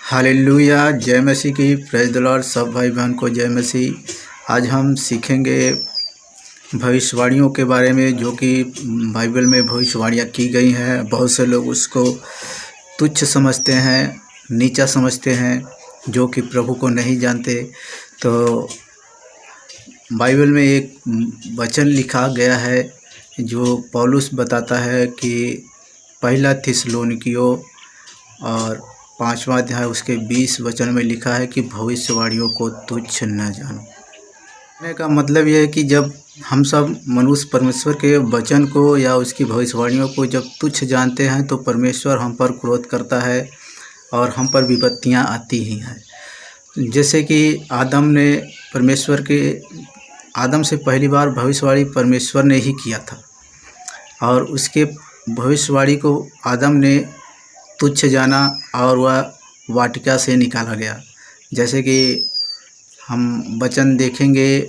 Hallelujah. जय मसीह की। Praise the Lord. सब भाई बहन को जय मसीह। आज हम सीखेंगे भविष्यवाणियों के बारे में, जो कि बाइबल में भविष्यवाणियाँ की गई हैं। बहुत से लोग उसको तुच्छ समझते हैं, नीचा समझते हैं, जो कि प्रभु को नहीं जानते। तो बाइबल में एक वचन लिखा गया है जो पौलुस बताता है कि पहला थिस्सलुनीकियों और 5वां अध्याय उसके 20 वचन में लिखा है कि भविष्यवाणियों को तुच्छ न जानो। कहने का मतलब यह है कि जब हम सब मनुष्य परमेश्वर के वचन को या उसकी भविष्यवाणियों को जब तुच्छ जानते हैं तो परमेश्वर हम पर क्रोध करता है और हम पर विपत्तियां आती ही हैं। जैसे कि आदम से पहली बार भविष्यवाणी परमेश्वर ने ही किया था और उसके भविष्यवाणी को आदम ने तुच्छ जाना और वह वाटिका से निकाला गया। जैसे कि हम वचन देखेंगे,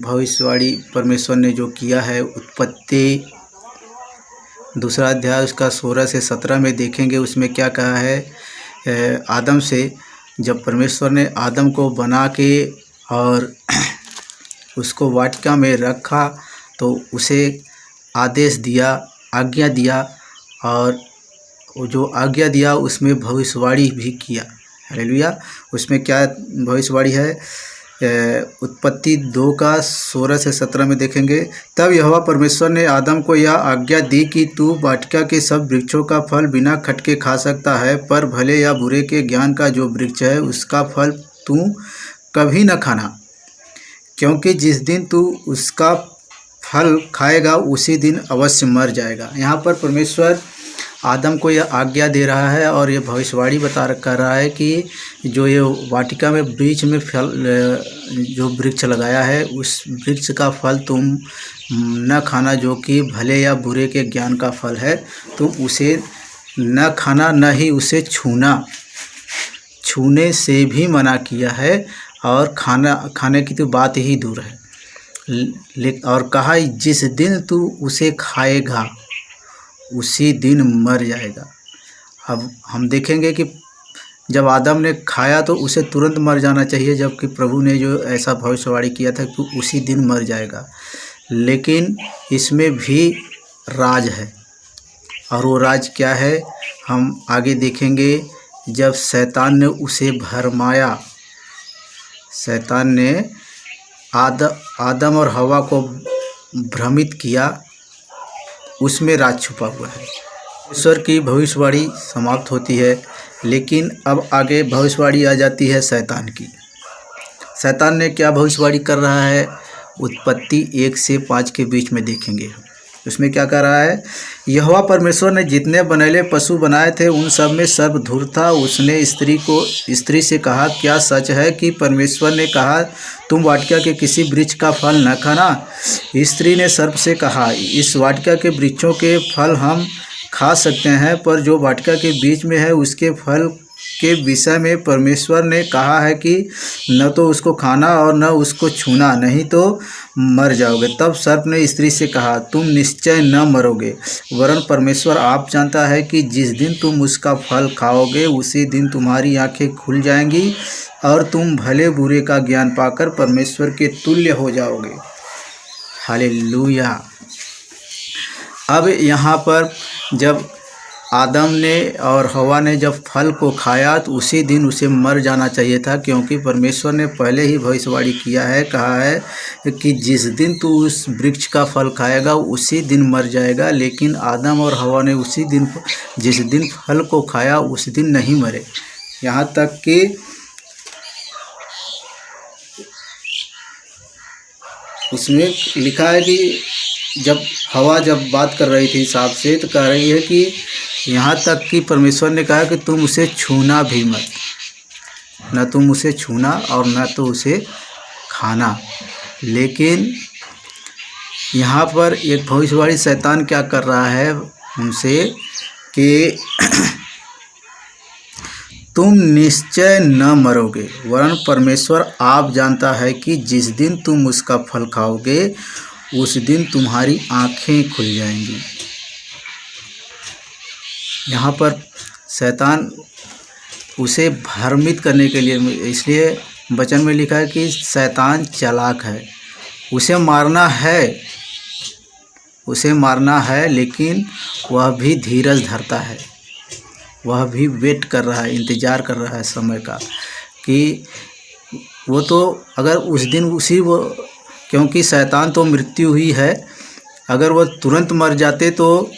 भविष्यवाणी परमेश्वर ने जो किया है, उत्पत्ति 2 अध्याय उसका 16 से 17 में देखेंगे। उसमें क्या कहा है, आदम से जब परमेश्वर ने आदम को बना के और उसको वाटिका में रखा तो उसे आदेश दिया, आज्ञा दिया, और वो जो आज्ञा दिया उसमें भविष्यवाणी भी किया। हालेलुया। उसमें क्या भविष्यवाणी है, उत्पत्ति 2 का 16 से 17 में देखेंगे। तब यहोवा परमेश्वर ने आदम को यह आज्ञा दी कि तू वाटिका के सब वृक्षों का फल बिना खटके खा सकता है, पर भले या बुरे के ज्ञान का जो वृक्ष है उसका फल तू कभी न खाना, क्योंकि जिस दिन तू उसका फल खाएगा उसी दिन अवश्य मर जाएगा। यहाँ पर परमेश्वर आदम को यह आज्ञा दे रहा है और ये भविष्यवाणी कर रहा है कि जो ये वाटिका में बीच में फल जो वृक्ष लगाया है उस वृक्ष का फल तुम न खाना, जो कि भले या बुरे के ज्ञान का फल है। तुम उसे न खाना, न ही उसे छूने से भी मना किया है, और खाने की तो बात ही दूर है। और कहा जिस दिन तू उसे खाएगा उसी दिन मर जाएगा। अब हम देखेंगे कि जब आदम ने खाया तो उसे तुरंत मर जाना चाहिए, जबकि प्रभु ने जो ऐसा भविष्यवाणी किया था कि उसी दिन मर जाएगा। लेकिन इसमें भी राज है, और वो राज क्या है हम आगे देखेंगे। जब शैतान ने उसे भरमाया, शैतान ने आदम और हवा को भ्रमित किया, उसमें राज छुपा हुआ है। ईश्वर की भविष्यवाणी समाप्त होती है, लेकिन अब आगे भविष्यवाणी आ जाती है शैतान की। शैतान ने क्या भविष्यवाणी कर रहा है, उत्पत्ति 1 से 5 के बीच में देखेंगे। उसमें क्या कर रहा है, यहोवा परमेश्वर ने जितने बनेले पशु बनाए थे उन सब में सर्प धूर्त था। उसने स्त्री से कहा, क्या सच है कि परमेश्वर ने कहा तुम वाटिका के किसी वृक्ष का फल न खाना? स्त्री ने सर्प से कहा, इस वाटिका के वृक्षों के फल हम खा सकते हैं, पर जो वाटिका के बीच में है उसके फल के विषय में परमेश्वर ने कहा है कि न तो उसको खाना और न उसको छूना, नहीं तो मर जाओगे। तब सर्प ने स्त्री से कहा, तुम निश्चय न मरोगे, वरन परमेश्वर आप जानता है कि जिस दिन तुम उसका फल खाओगे उसी दिन तुम्हारी आंखें खुल जाएंगी और तुम भले बुरे का ज्ञान पाकर परमेश्वर के तुल्य हो जाओगे। हालेलुया। अब यहाँ पर जब आदम ने और हवा ने जब फल को खाया तो उसी दिन उसे मर जाना चाहिए था, क्योंकि परमेश्वर ने पहले ही भविष्यवाणी किया है, कहा है कि जिस दिन तू उस वृक्ष का फल खाएगा उसी दिन मर जाएगा। लेकिन आदम और हवा ने जिस दिन फल को खाया उस दिन नहीं मरे। यहाँ तक कि उसमें लिखा है कि जब हवा बात कर रही थी सांप से, तो कह रही है कि यहाँ तक कि परमेश्वर ने कहा कि तुम उसे छूना भी मत, न तुम उसे छूना और न तो उसे खाना। लेकिन यहाँ पर एक भविष्यवाणी शैतान क्या कर रहा है उनसे कि तुम निश्चय न मरोगे, वरन परमेश्वर आप जानता है कि जिस दिन तुम उसका फल खाओगे उस दिन तुम्हारी आंखें खुल जाएंगी। यहाँ पर शैतान उसे भ्रमित करने के लिए, इसलिए वचन में लिखा है कि शैतान चालाक है, उसे मारना है, लेकिन वह भी धीरज धरता है, वह भी वेट कर रहा है, इंतज़ार कर रहा है समय का कि वो तो अगर उस दिन क्योंकि शैतान तो मृत्यु ही है, अगर वो तुरंत मर जाते तो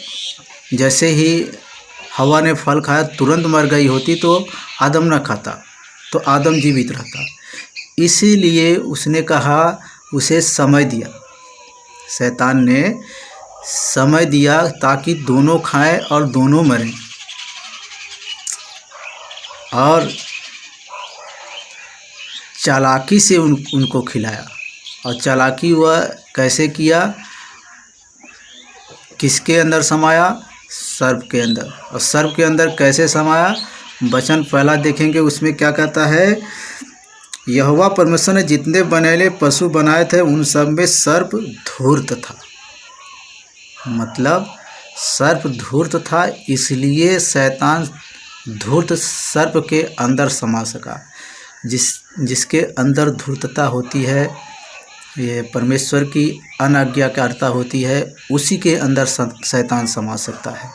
जैसे ही हवा ने फल खाया तुरंत मर गई होती तो आदम न खाता, तो आदम जीवित रहता। इसीलिए उसने कहा, उसे समय दिया, शैतान ने समय दिया ताकि दोनों खाएं और दोनों मरें। और चालाकी से उनको खिलाया। और चालाकी वह कैसे किया? किसके अंदर समाया? सर्प के अंदर। और सर्प के अंदर कैसे समाया? वचन पहला देखेंगे, उसमें क्या कहता है? यहोवा परमेश्वर ने जितने बनेले पशु बनाए थे उन सब में सर्प धूर्त था। मतलब सर्प धूर्त था, इसलिए शैतान धूर्त सर्प के अंदर समा सका। जिसके अंदर धूर्तता होती है, ये परमेश्वर की अनाज्ञाकारिता होती है, उसी के अंदर शैतान समा सकता है।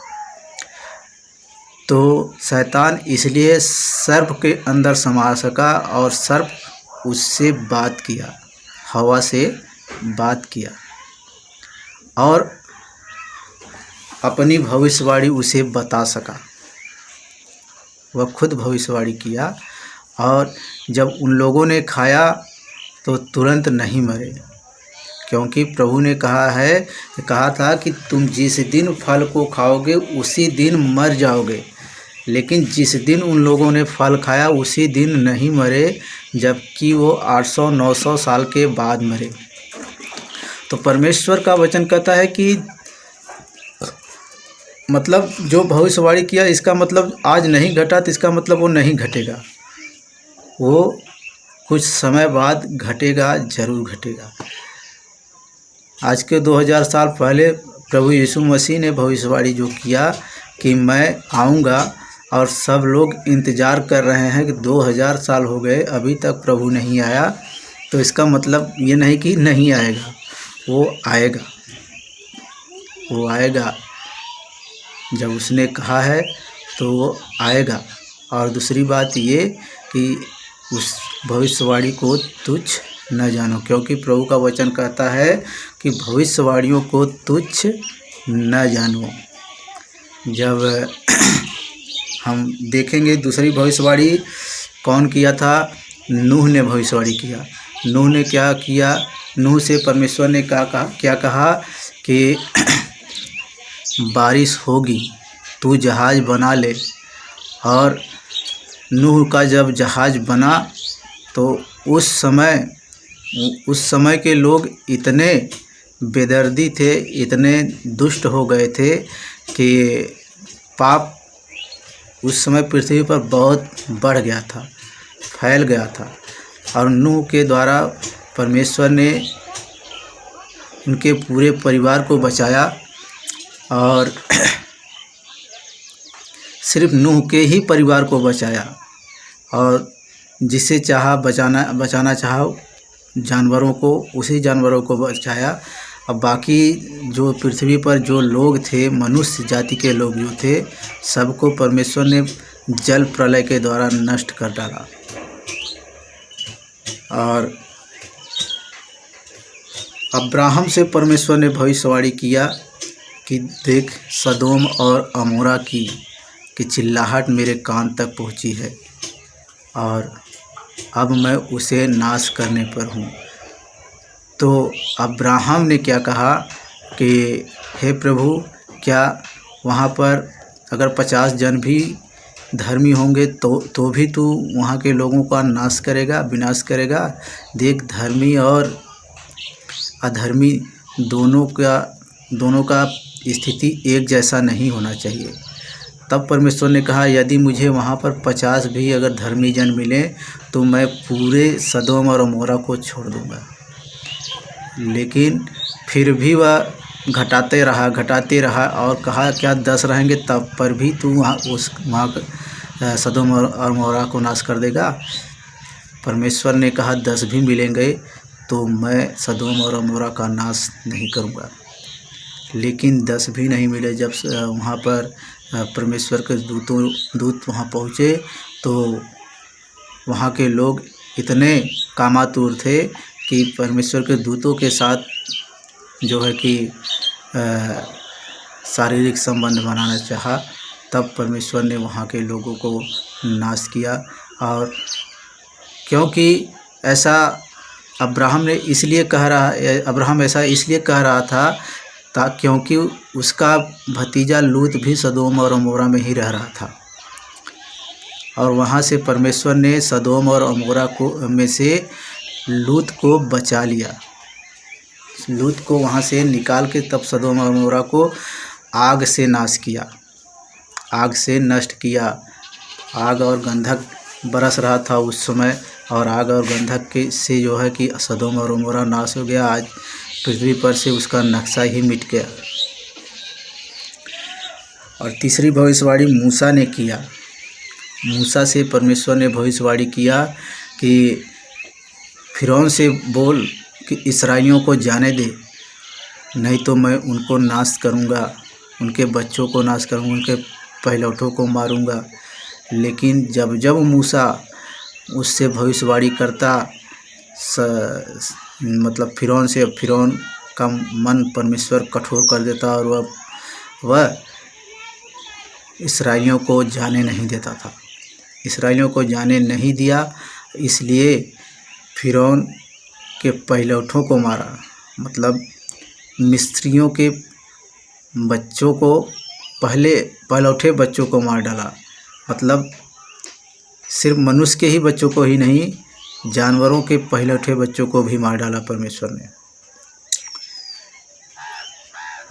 तो शैतान इसलिए सर्प के अंदर समा सका और सर्प उससे बात किया, हवा से बात किया और अपनी भविष्यवाणी उसे बता सका। वह खुद भविष्यवाणी किया और जब उन लोगों ने खाया तो तुरंत नहीं मरे, क्योंकि प्रभु ने कहा था कि तुम जिस दिन फल को खाओगे उसी दिन मर जाओगे। लेकिन जिस दिन उन लोगों ने फल खाया उसी दिन नहीं मरे, जबकि वो 800-900 साल के बाद मरे। तो परमेश्वर का वचन कहता है कि मतलब जो भविष्यवाणी किया, इसका मतलब आज नहीं घटा तो इसका मतलब वो नहीं घटेगा, वो कुछ समय बाद घटेगा, जरूर घटेगा। आज के 2000 साल पहले प्रभु यीशु मसीह ने भविष्यवाणी जो किया कि मैं आऊँगा, और सब लोग इंतज़ार कर रहे हैं कि 2000 साल हो गए अभी तक प्रभु नहीं आया, तो इसका मतलब ये नहीं कि नहीं आएगा, वो आएगा, वो आएगा। जब उसने कहा है तो वो आएगा। और दूसरी बात ये कि उस भविष्यवाणी को तुच्छ न जानो, क्योंकि प्रभु का वचन कहता है कि भविष्यवाणियों को तुच्छ न जानो। जब हम देखेंगे दूसरी भविष्यवाणी कौन किया था? नूह ने भविष्यवाणी किया। नूह ने क्या किया? नूह से परमेश्वर ने क्या कहा कि बारिश होगी, तू जहाज़ बना ले। और नूह का जब जहाज़ बना तो उस समय के लोग इतने बेदर्दी थे, इतने दुष्ट हो गए थे कि पाप उस समय पृथ्वी पर बहुत बढ़ गया था, फैल गया था। और नूह के द्वारा परमेश्वर ने उनके पूरे परिवार को बचाया, और सिर्फ नूह के ही परिवार को बचाया, और जिसे चाहा बचाना चाहा जानवरों को, उसी जानवरों को बचाया। अब बाकी जो पृथ्वी पर जो लोग थे, मनुष्य जाति के लोग जो थे, सबको परमेश्वर ने जल प्रलय के द्वारा नष्ट कर डाला। और अब्राहम से परमेश्वर ने भविष्यवाणी किया कि देख, सदोम और अमोरा की चिल्लाहट मेरे कान तक पहुंची है और अब मैं उसे नाश करने पर हूँ। तो अब्राहम ने क्या कहा कि हे प्रभु, क्या वहाँ पर अगर 50 जन भी धर्मी होंगे तो भी तू वहाँ के लोगों का नाश करेगा, विनाश करेगा? देख, धर्मी और अधर्मी दोनों का स्थिति एक जैसा नहीं होना चाहिए। तब परमेश्वर ने कहा, यदि मुझे वहाँ पर 50 भी अगर धर्मी जन मिले तो मैं पूरे सदोम और अमोरा को छोड़ दूँगा। लेकिन फिर भी वह घटाते रहा और कहा क्या 10 रहेंगे तब पर भी तू वहाँ सदोम और अमोरा को नाश कर देगा। परमेश्वर ने कहा 10 भी मिलेंगे तो मैं सदोम और अमोरा का नाश नहीं करूँगा। लेकिन 10 भी नहीं मिले। जब वहाँ पर परमेश्वर के दूत वहाँ पहुँचे तो वहाँ के लोग इतने कामातुर थे कि परमेश्वर के दूतों के साथ जो है कि शारीरिक संबंध बनाना चाहा। तब परमेश्वर ने वहाँ के लोगों को नाश किया। और क्योंकि ऐसा अब्राहम ऐसा इसलिए कह रहा था क्योंकि उसका भतीजा लूत भी सदोम और अमोरा में ही रह रहा था। और वहाँ से परमेश्वर ने सदोम और अमोरा में से लूत को बचा लिया। लूत को वहाँ से निकाल के तब सदोम और अमोरा को आग से नाश किया, आग से नष्ट किया। आग और गंधक बरस रहा था उस समय, और आग और गंधक के से जो है कि सदोम और अमोरा नाश हो गया। आज पृथ्वी पर से उसका नक्शा ही मिट गया। और तीसरी भविष्यवाणी मूसा ने किया। मूसा से परमेश्वर ने भविष्यवाणी किया कि फिरौन से बोल कि इस्राएलियों को जाने दे, नहीं तो मैं उनको नाश करूँगा, उनके बच्चों को नाश करूँगा, उनके पहिलौठों को मारूँगा। लेकिन जब मूसा उससे भविष्यवाणी करता मतलब फिरौन का मन परमेश्वर कठोर कर देता और वह इसराइलियों को जाने नहीं देता था। इसराइलियों को जाने नहीं दिया, इसलिए फिरौन के पहिलौठों को मारा। मतलब मिस्रियों के बच्चों को पहिलौठे बच्चों को मार डाला। मतलब सिर्फ मनुष्य के ही बच्चों को ही नहीं, जानवरों के पहिलौठे बच्चों को भी मार डाला परमेश्वर ने।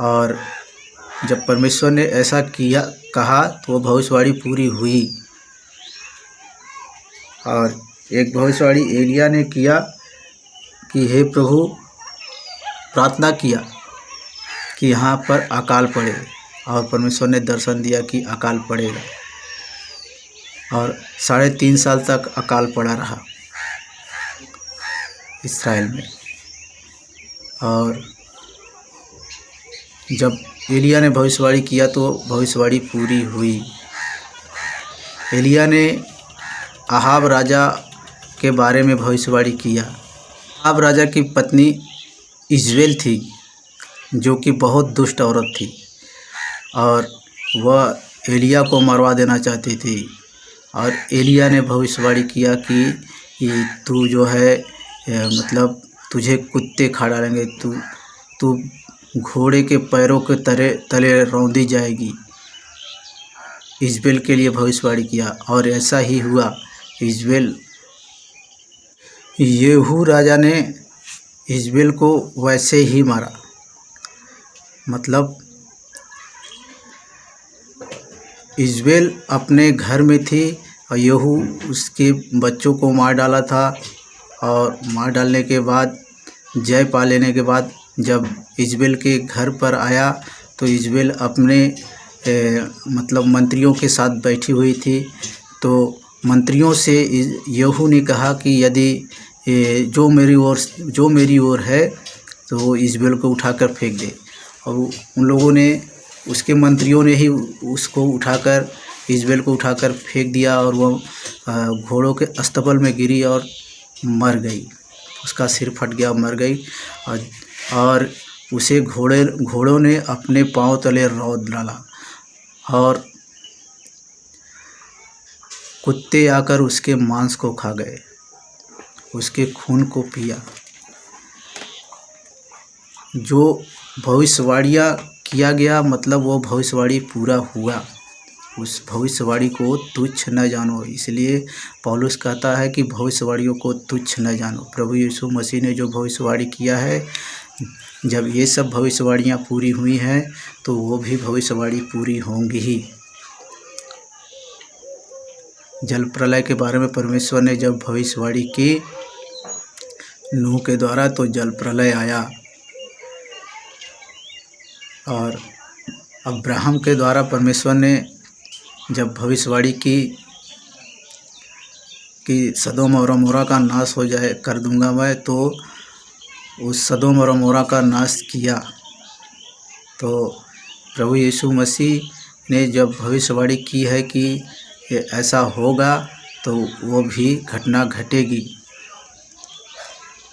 और जब परमेश्वर ने ऐसा कहा तो वो भविष्यवाणी पूरी हुई। और एक भविष्यवाणी एलिया ने किया कि हे प्रभु, प्रार्थना किया कि यहाँ पर अकाल पड़े, और परमेश्वर ने दर्शन दिया कि अकाल पड़ेगा। और 3.5 साल तक अकाल पड़ा रहा इस्राएल में। और जब एलिया ने भविष्यवाणी किया तो भविष्यवाणी पूरी हुई। एलिया ने अहाब राजा के बारे में भविष्यवाणी किया। अहाब राजा की पत्नी इजबेल थी, जो कि बहुत दुष्ट औरत थी, और वह एलिया को मरवा देना चाहती थी। और एलिया ने भविष्यवाणी किया कि तू जो है मतलब तुझे कुत्ते खा डालेंगे, तू घोड़े के पैरों के तले रौंदी जाएगी। इजबेल के लिए भविष्यवाणी किया, और ऐसा ही हुआ। येहू राजा ने इजबेल को वैसे ही मारा। मतलब इजबेल अपने घर में थी और येहू उसके बच्चों को मार डाला था। और मार डालने के बाद, जय पा लेने के बाद, जब इजबेल के घर पर आया तो इजबेल अपने मतलब मंत्रियों के साथ बैठी हुई थी। तो मंत्रियों से येहू ने कहा कि यदि जो मेरी ओर है तो वो इजबेल को उठाकर फेंक दे। और उन लोगों ने, उसके मंत्रियों ने ही उसको उठाकर, इजबेल को उठाकर फेंक दिया, और वो घोड़ों के अस्तबल में गिरी और मर गई। उसका सिर फट गया, मर गई। और उसे घोड़ों ने अपने पांव तले रौंद डाला, और कुत्ते आकर उसके मांस को खा गए, उसके खून को पिया। जो भविष्यवाणियाँ किया गया, मतलब वो भविष्यवाणी पूरा हुआ। उस भविष्यवाणी को तुच्छ न जानो। इसलिए पौलुस कहता है कि भविष्यवाणियों को तुच्छ न जानो। प्रभु यीशु मसीह ने जो भविष्यवाणी किया है, जब ये सब भविष्यवाणियाँ पूरी हुई हैं तो वो भी भविष्यवाणी पूरी होंगी ही। जल प्रलय के बारे में परमेश्वर ने जब भविष्यवाणी की नूह के द्वारा, तो जल प्रलय आया। और अब्राहम के द्वारा परमेश्वर ने जब भविष्यवाणी की कि सदोम और अमोरा का नाश हो जाए कर दूंगा मैं, तो उस सदोम और अमोरा का नाश किया। तो प्रभु यीशु मसीह ने जब भविष्यवाणी की है कि ये ऐसा होगा, तो वो भी घटना घटेगी।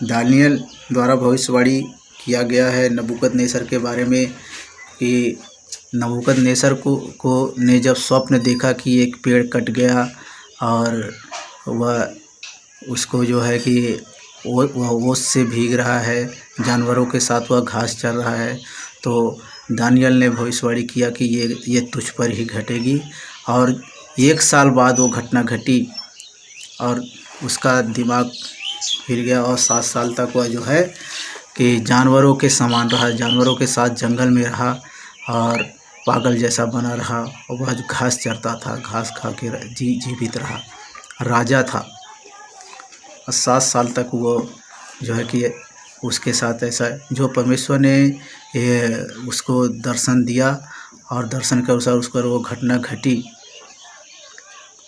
दानियल द्वारा भविष्यवाणी किया गया है नबूकदनेस्सर के बारे में कि नबूकदनेस्सर को ने जब स्वप्न देखा कि एक पेड़ कट गया और वह उसको जो है कि वह ओस से भीग रहा है, जानवरों के साथ वह घास चर रहा है, तो दानियल ने भविष्यवाणी किया कि ये तुझ पर ही घटेगी। और 1 साल बाद वो घटना घटी और उसका दिमाग हिल गया और 7 साल तक वह जो है कि जानवरों के समान रहा, जानवरों के साथ जंगल में रहा और पागल जैसा बना रहा। और वह जो घास चरता था, घास खा के जीवित रहा, राजा था। और 7 साल तक वो जो है कि उसके साथ ऐसा जो परमेश्वर ने उसको दर्शन दिया और दर्शन के अनुसार उस पर वो घटना घटी।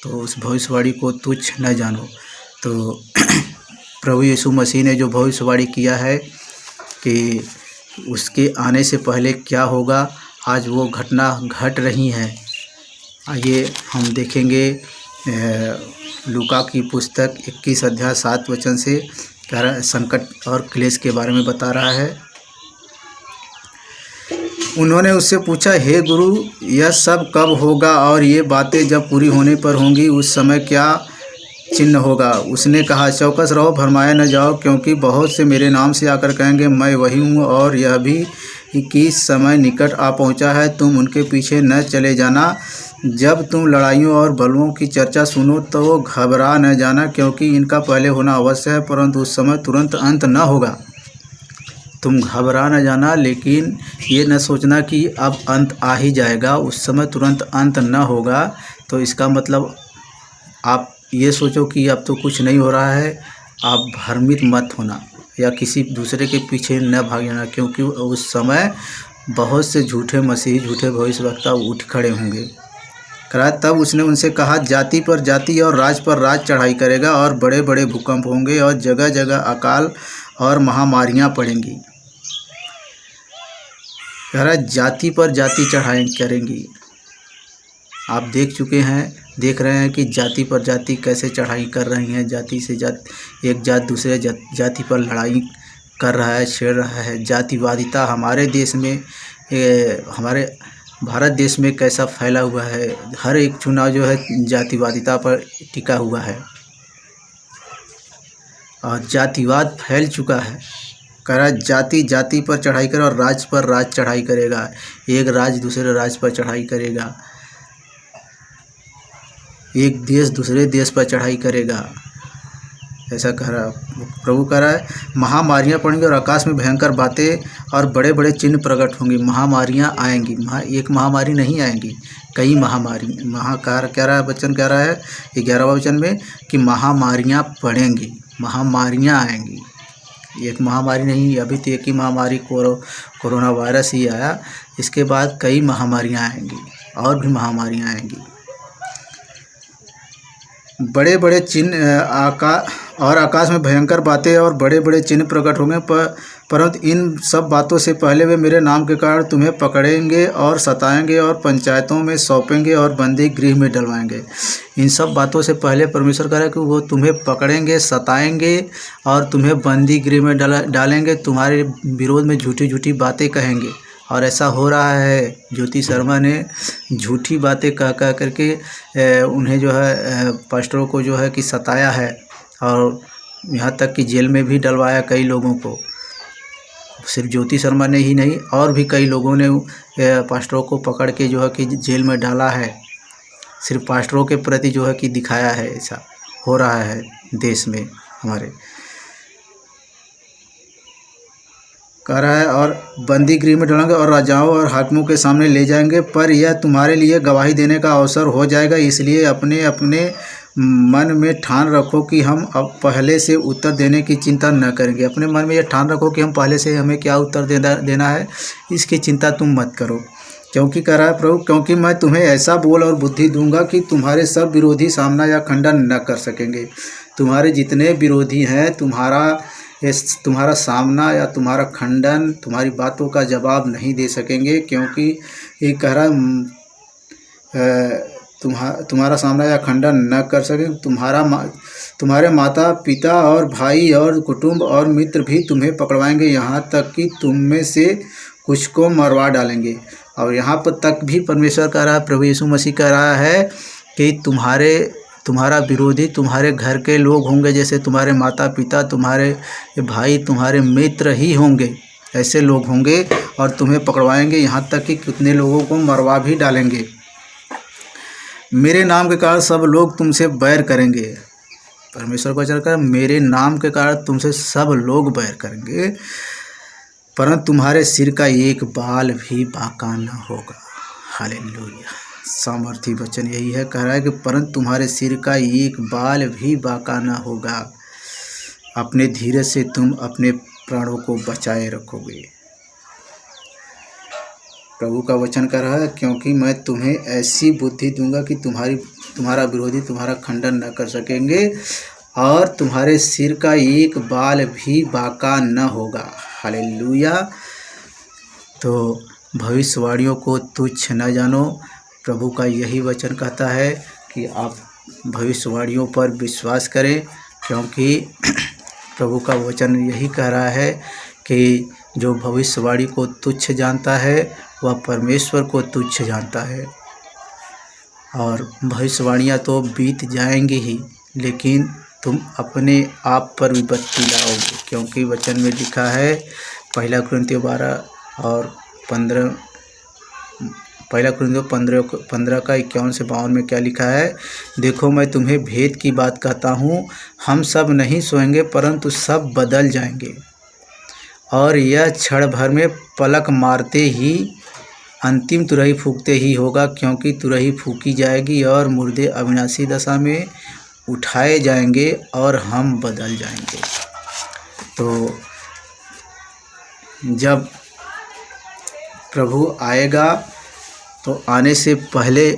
तो उस भविष्यवाणी को तुच्छ न जानो। तो प्रभु यीशु मसीह ने जो भविष्यवाणी किया है कि उसके आने से पहले क्या होगा, आज वो घटना घट रही हैं। आइए हम देखेंगे लूका की पुस्तक 21 अध्याय 7 वचन से कह रहा है, संकट और क्लेश के बारे में बता रहा है। उन्होंने उससे पूछा, हे गुरु, यह सब कब होगा और ये बातें जब पूरी होने पर होंगी, उस समय क्या चिन्ह होगा? उसने कहा, चौकस रहो, भरमाया न जाओ, क्योंकि बहुत से मेरे नाम से आकर कहेंगे मैं वही हूँ, और यह भी कि समय निकट आ पहुँचा है, तुम उनके पीछे न चले जाना। जब तुम लड़ाइयों और बलवों की चर्चा सुनो तो घबरा न जाना, क्योंकि इनका पहले होना अवश्य है, परंतु उस समय तुरंत अंत न होगा। तुम घबरा न जाना, लेकिन ये न सोचना कि अब अंत आ ही जाएगा, उस समय तुरंत अंत न होगा। तो इसका मतलब आप ये सोचो कि अब तो कुछ नहीं हो रहा है, आप भ्रमित मत होना या किसी दूसरे के पीछे न भाग जाना, क्योंकि उस समय बहुत से झूठे मसीही, झूठे भविष्यवक्ता उठ खड़े होंगे। तब उसने उनसे कहा, जाति पर जाति और राज पर राज चढ़ाई करेगा, और बड़े बड़े भूकंप होंगे और जगह जगह अकाल और महामारियां पड़ेंगी। कह रहा है जाति पर जाति चढ़ाई करेंगी। आप देख रहे हैं कि जाति पर जाति कैसे चढ़ाई कर रही हैं। जाति से एक जात दूसरे जाति पर लड़ाई कर रहा है, छेड़ रहा है। जातिवादिता हमारे देश में, हमारे भारत देश में कैसा फैला हुआ है। हर एक चुनाव जो है जातिवादिता पर टिका हुआ है और जातिवाद फैल चुका है। कह रहा जाति जाति पर चढ़ाई करे और राज पर राज चढ़ाई करेगा। एक राज दूसरे राज पर चढ़ाई करेगा, एक देश दूसरे देश पर चढ़ाई करेगा, ऐसा कह रहा प्रभु। कह रहा है महामारियां पड़ेंगी और आकाश में भयंकर बातें और बड़े बड़े चिन्ह प्रकट होंगी। महामारियां आएंगी, एक महामारी नहीं आएंगी, कई महामारी। कह रहा है वचन, कह रहा है 11वां वचन में कि महामारियां पड़ेंगी, महामारियां आएंगी। एक महामारी नहीं, अभी तो एक ही महामारी कोरोना वायरस ही आया। इसके बाद कई महामारियां आएंगी और भी महामारियां आएंगी। बड़े बड़े चिन्ह आकाश में भयंकर बातें और बड़े बड़े चिन्ह प्रकट होंगे, परंतु इन सब बातों से पहले वे मेरे नाम के कारण तुम्हें पकड़ेंगे और सताएंगे और पंचायतों में सौंपेंगे और बंदी गृह में डलवाएंगे। इन सब बातों से पहले परमेश्वर कह रहा है कि वो तुम्हें पकड़ेंगे, सताएंगे और तुम्हें बंदी गृह में डालेंगे। तुम्हारे विरोध में झूठी झूठी बातें कहेंगे, और ऐसा हो रहा है। ज्योति शर्मा ने झूठी बातें कह करके उन्हें जो है पास्टरों को जो है कि सताया है, और यहाँ तक कि जेल में भी डलवाया कई लोगों को। सिर्फ ज्योति शर्मा ने ही नहीं, और भी कई लोगों ने पास्टरों को पकड़ के जो है कि जेल में डाला है। सिर्फ पास्टरों के प्रति जो है कि दिखाया है। ऐसा हो रहा है देश में हमारे। कह रहा है और बंदी गृह में डालेंगे और राजाओं और हाकिमों के सामने ले जाएंगे, पर यह तुम्हारे लिए गवाही देने का अवसर हो जाएगा। इसलिए अपने अपने मन में ठान रखो कि हम अब पहले से उत्तर देने की चिंता न करेंगे। अपने मन में ये ठान रखो कि हम पहले से हमें क्या उत्तर देना है, इसकी चिंता तुम मत करो। क्योंकि कह रहा है प्रभु, क्योंकि मैं तुम्हें ऐसा बोल और बुद्धि दूंगा कि तुम्हारे सब विरोधी सामना या खंडन न कर सकेंगे। तुम्हारे जितने विरोधी हैं, तुम्हारा सामना या तुम्हारा खंडन, तुम्हारी बातों का जवाब नहीं दे सकेंगे। क्योंकि ये कह रहा तुम्हारा सामना या खंडन न कर सके। तुम्हारे माता पिता और भाई और कुटुंब और मित्र भी तुम्हें पकड़वाएंगे, यहाँ तक कि तुम में से कुछ को मरवा डालेंगे। और यहाँ पर तक भी परमेश्वर कह रहा है, प्रभु यीशु मसीह कह रहा है कि तुम्हारा विरोधी तुम्हारे घर के लोग होंगे, जैसे तुम्हारे माता पिता, तुम्हारे भाई, तुम्हारे मित्र ही होंगे। ऐसे लोग होंगे और तुम्हें पकड़वाएंगे, यहाँ तक कि कितने लोगों को मरवा भी डालेंगे। मेरे नाम के कारण सब लोग तुमसे बैर करेंगे। परमेश्वर को चलकर मेरे नाम के कारण तुमसे सब लोग बैर करेंगे, परंतु तुम्हारे सिर का एक बाल भी बांका न होगा। हालेलुया। सामर्थी वचन यही है, कह रहा है कि परंतु तुम्हारे सिर का एक बाल भी बांका न होगा। अपने धीरज से तुम अपने प्राणों को बचाए रखोगे। प्रभु का वचन कह रहा है, क्योंकि मैं तुम्हें ऐसी बुद्धि दूंगा कि तुम्हारा विरोधी तुम्हारा खंडन न कर सकेंगे और तुम्हारे सिर का एक बाल भी बांका न होगा। हालेलुया। तो भविष्यवाणियों को तुच्छ न जानो। प्रभु का यही वचन कहता है कि आप भविष्यवाणियों पर विश्वास करें, क्योंकि प्रभु का वचन यही कह रहा है कि जो भविष्यवाणी को तुच्छ जानता है वह परमेश्वर को तुच्छ जानता है। और भविष्यवाणियाँ तो बीत जाएंगी ही, लेकिन तुम अपने आप पर विपत्ति लाओगे। क्योंकि वचन में लिखा है, 1 कुरिन्थियों 12 और 15 का 51 से 52 में क्या लिखा है, देखो मैं तुम्हें भेद की बात कहता हूँ, हम सब नहीं सोएंगे परंतु सब बदल जाएंगे। और यह क्षण भर में पलक मारते ही अंतिम तुरही फूंकते ही होगा, क्योंकि तुरही फूंकी जाएगी और मुर्दे अविनाशी दशा में उठाए जाएंगे और हम बदल जाएंगे। तो जब प्रभु आएगा तो आने से पहले,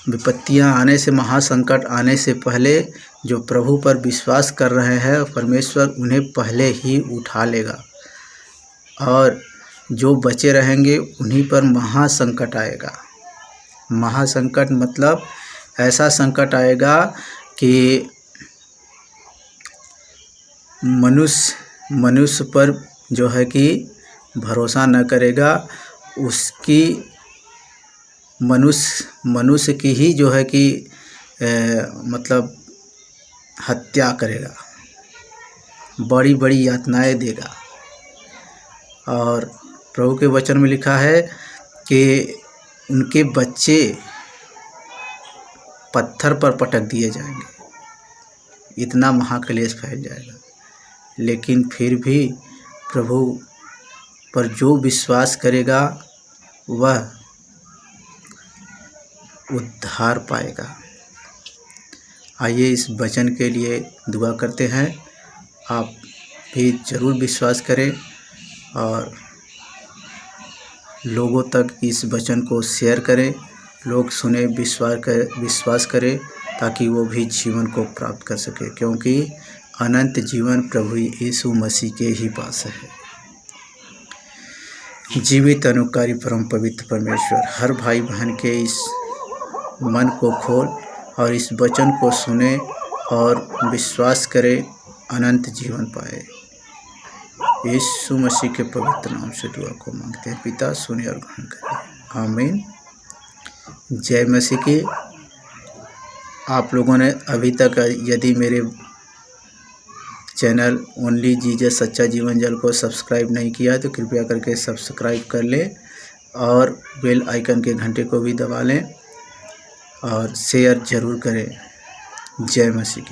विपत्तियां आने से, महासंकट आने से पहले जो प्रभु पर विश्वास कर रहे हैं, परमेश्वर उन्हें पहले ही उठा लेगा। और जो बचे रहेंगे उन्हीं पर महासंकट आएगा। महासंकट मतलब ऐसा संकट आएगा कि मनुष्य पर जो है कि भरोसा न करेगा, उसकी मनुष्य की ही जो है कि मतलब हत्या करेगा, बड़ी बड़ी यातनाएं देगा। और प्रभु के वचन में लिखा है कि उनके बच्चे पत्थर पर पटक दिए जाएंगे। इतना महाक्लेश फैल जाएगा। लेकिन फिर भी प्रभु पर जो विश्वास करेगा वह उद्धार पाएगा। आइए इस वचन के लिए दुआ करते हैं। आप भी ज़रूर विश्वास करें और लोगों तक इस वचन को शेयर करें, लोग सुने, विश्वास करें, ताकि वो भी जीवन को प्राप्त कर सके, क्योंकि अनंत जीवन प्रभु यीशु मसीह के ही पास है। जीवित अनुकारी परम पवित्र परमेश्वर, हर भाई बहन के इस मन को खोल और इस वचन को सुने और विश्वास करे, अनंत जीवन पाए। यीशु मसीह के पवित्र नाम से दुआ को मांगते हैं पिता, सुने और ग्रहण करें। आमीन। जय मसीह की। आप लोगों ने अभी तक यदि मेरे चैनल ओनली जीसस सच्चा जीवन जल को सब्सक्राइब नहीं किया तो कृपया करके सब्सक्राइब कर लें और बेल आइकन के घंटे को भी दबा लें और शेयर ज़रूर करें। जय मसीह की।